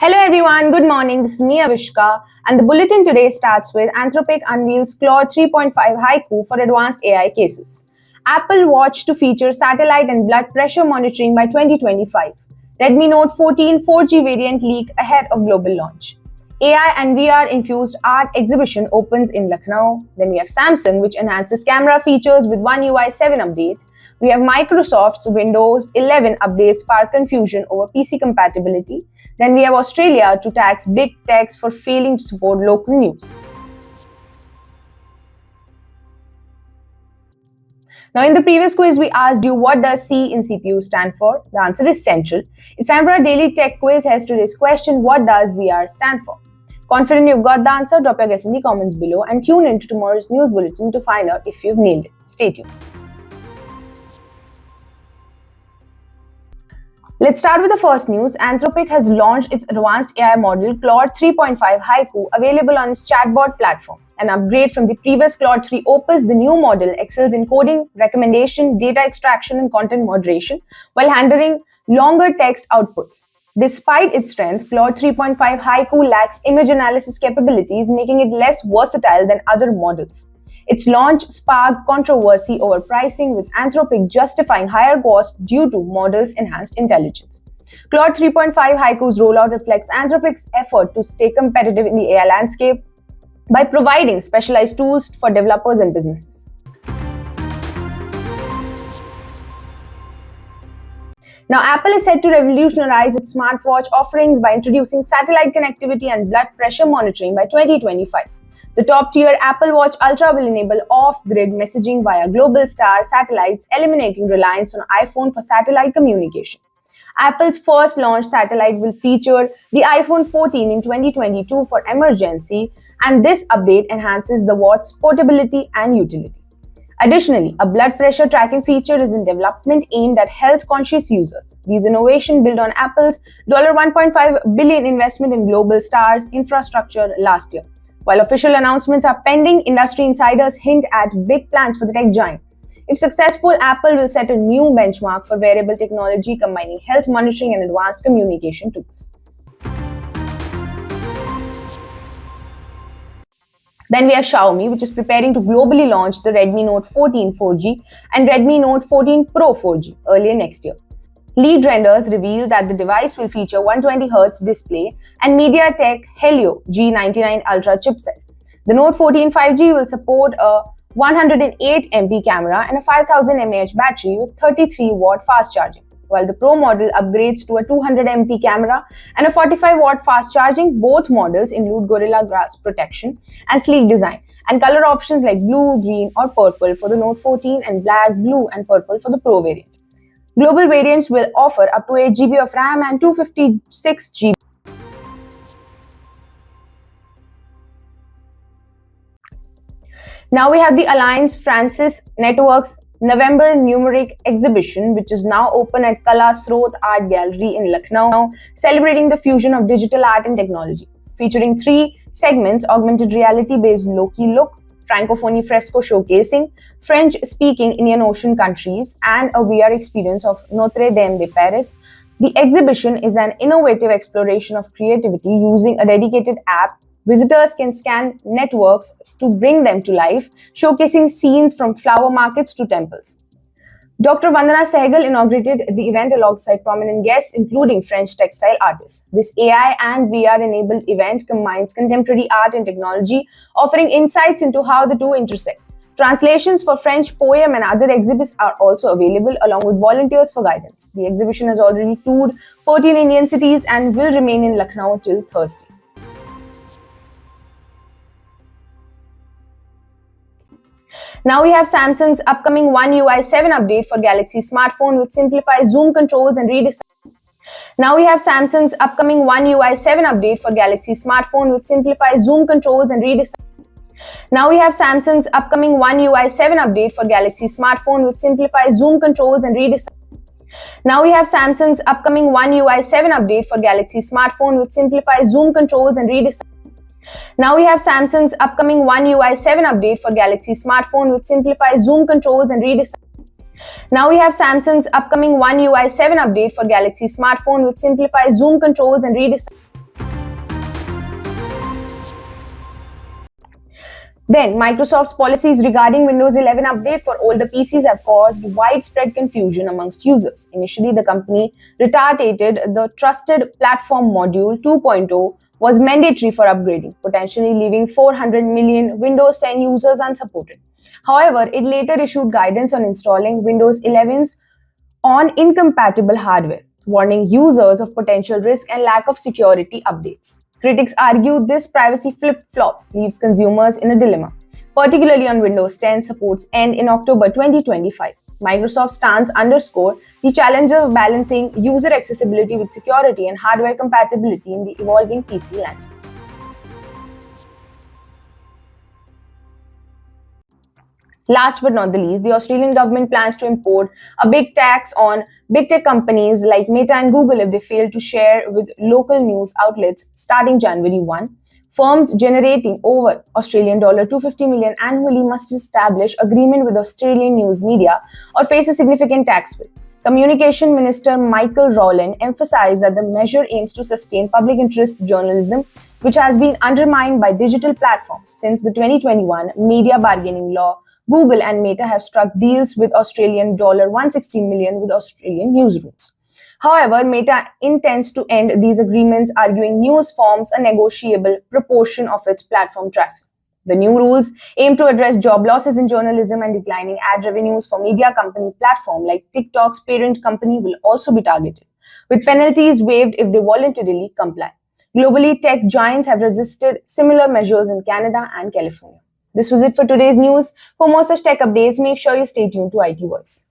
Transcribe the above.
Hello everyone, good morning. This is me Avishka, and the bulletin today starts with Anthropic Unveils Claude 3.5 Haiku for advanced AI cases. Apple Watch to feature satellite and blood pressure monitoring by 2025. Redmi Note 14 4G variant leak ahead of global launch. AI and VR infused art exhibition opens in Lucknow. Then we have Samsung, which enhances camera features with One UI 7 update. We have Microsoft's Windows 11 updates spark confusion over PC compatibility. Then we have Australia to tax big techs for failing to support local news. Now, in the previous quiz, we asked you what does C in CPU stand for? The answer is Central. It's time for our daily tech quiz. Here's today's question: what does VR stand for? Confident you've got the answer? Drop your guess in the comments below and tune in to tomorrow's news bulletin to find out if you've nailed it. Stay tuned. Let's start with the first news. Anthropic has launched its advanced AI model Claude 3.5 Haiku, available on its chatbot platform. An upgrade from the previous Claude 3 Opus, the new model excels in coding, recommendation, data extraction, and content moderation while handling longer text outputs. Despite its strength, Claude 3.5 Haiku lacks image analysis capabilities, making it less versatile than other models. Its launch sparked controversy over pricing, with Anthropic justifying higher costs due to model's enhanced intelligence. Claude 3.5 Haiku's rollout reflects Anthropic's effort to stay competitive in the AI landscape by providing specialized tools for developers and businesses. Now, Apple is set to revolutionize its smartwatch offerings by introducing satellite connectivity and blood pressure monitoring by 2025. The top-tier Apple Watch Ultra will enable off-grid messaging via Globalstar satellites, eliminating reliance on iPhone for satellite communication. Apple's first launch satellite will feature the iPhone 14 in 2022 for emergency, and this update enhances the watch's portability and utility. Additionally, a blood pressure tracking feature is in development aimed at health-conscious users. These innovations build on Apple's $1.5 billion investment in Globalstar's infrastructure last year. While official announcements are pending, industry insiders hint at big plans for the tech giant. If successful, Apple will set a new benchmark for wearable technology, combining health monitoring and advanced communication tools. Then we have Xiaomi, which is preparing to globally launch the Redmi Note 14 4G and Redmi Note 14 Pro 4G earlier next year. Lead renders reveal that the device will feature 120Hz display and MediaTek Helio G99 Ultra chipset. The Note 14 5G will support a 108MP camera and a 5000 mAh battery with 33-watt fast charging, while the Pro model upgrades to a 200MP camera and a 45-watt fast charging. Both models include Gorilla Glass protection and sleek design, and color options like blue, green, or purple for the Note 14 and black, blue, and purple for the Pro variant. Global variants will offer up to 8GB of RAM and 256GB. Now we have the Alliance Francis Network's November Numeric exhibition, which is now open at Kala Srot Art Gallery in Lucknow, celebrating the fusion of digital art and technology. Featuring 3 segments: augmented reality-based Loki Look, Francophonie fresco showcasing French-speaking Indian Ocean countries, and a VR experience of Notre Dame de Paris. The exhibition is an innovative exploration of creativity using a dedicated app. Visitors can scan networks to bring them to life, showcasing scenes from flower markets to temples. Dr. Vandana Sehgal inaugurated the event alongside prominent guests, including French textile artists. This AI and VR-enabled event combines contemporary art and technology, offering insights into how the two intersect. Translations for French poem and other exhibits are also available, along with volunteers for guidance. The exhibition has already toured 14 Indian cities and will remain in Lucknow till Thursday. Now we have Samsung's upcoming One UI 7 update for Galaxy smartphone, which simplifies zoom controls and redesign. Now we have Samsung's upcoming One UI 7 update for Galaxy smartphone, which simplifies zoom controls and redesign. Now we have Samsung's upcoming One UI 7 update for Galaxy smartphone, which simplifies zoom controls and redesign. Now we have Samsung's upcoming One UI 7 update for Galaxy smartphone, which simplifies zoom controls and redesign. Now we have Samsung's upcoming One UI 7 update for Galaxy smartphone, which simplifies zoom controls and redesign. Now we have Samsung's upcoming One UI 7 update for Galaxy smartphone, which simplifies zoom controls and redesign. Then, Microsoft's policies regarding Windows 11 update for older PCs have caused widespread confusion amongst users. Initially, the company reiterated the Trusted Platform Module 2.0 was mandatory for upgrading, potentially leaving 400 million Windows 10 users unsupported. However, it later issued guidance on installing Windows 11's on incompatible hardware, warning users of potential risk and lack of security updates. Critics argue this privacy flip-flop leaves consumers in a dilemma, particularly on Windows 10 supports end in October 2025. Microsoft's stance underscore the challenge of balancing user accessibility with security and hardware compatibility in the evolving PC landscape. Last but not the least, the Australian government plans to import a big tax on big tech companies like Meta and Google if they fail to share with local news outlets starting January 1. Firms generating over Australian dollar 250 million annually must establish agreement with Australian news media or face a significant tax bill. Communication Minister Michael Rowland emphasized that the measure aims to sustain public interest journalism, which has been undermined by digital platforms since the 2021 media bargaining law. Google and Meta have struck deals with Australian dollar 160 million with Australian newsrooms. However, Meta intends to end these agreements, arguing news forms a negotiable proportion of its platform traffic. The new rules aim to address job losses in journalism and declining ad revenues for media company platform like TikTok's parent company will also be targeted, with penalties waived if they voluntarily comply. Globally, tech giants have resisted similar measures in Canada and California. This was it for today's news. For more such tech updates, make sure you stay tuned to IT Voice.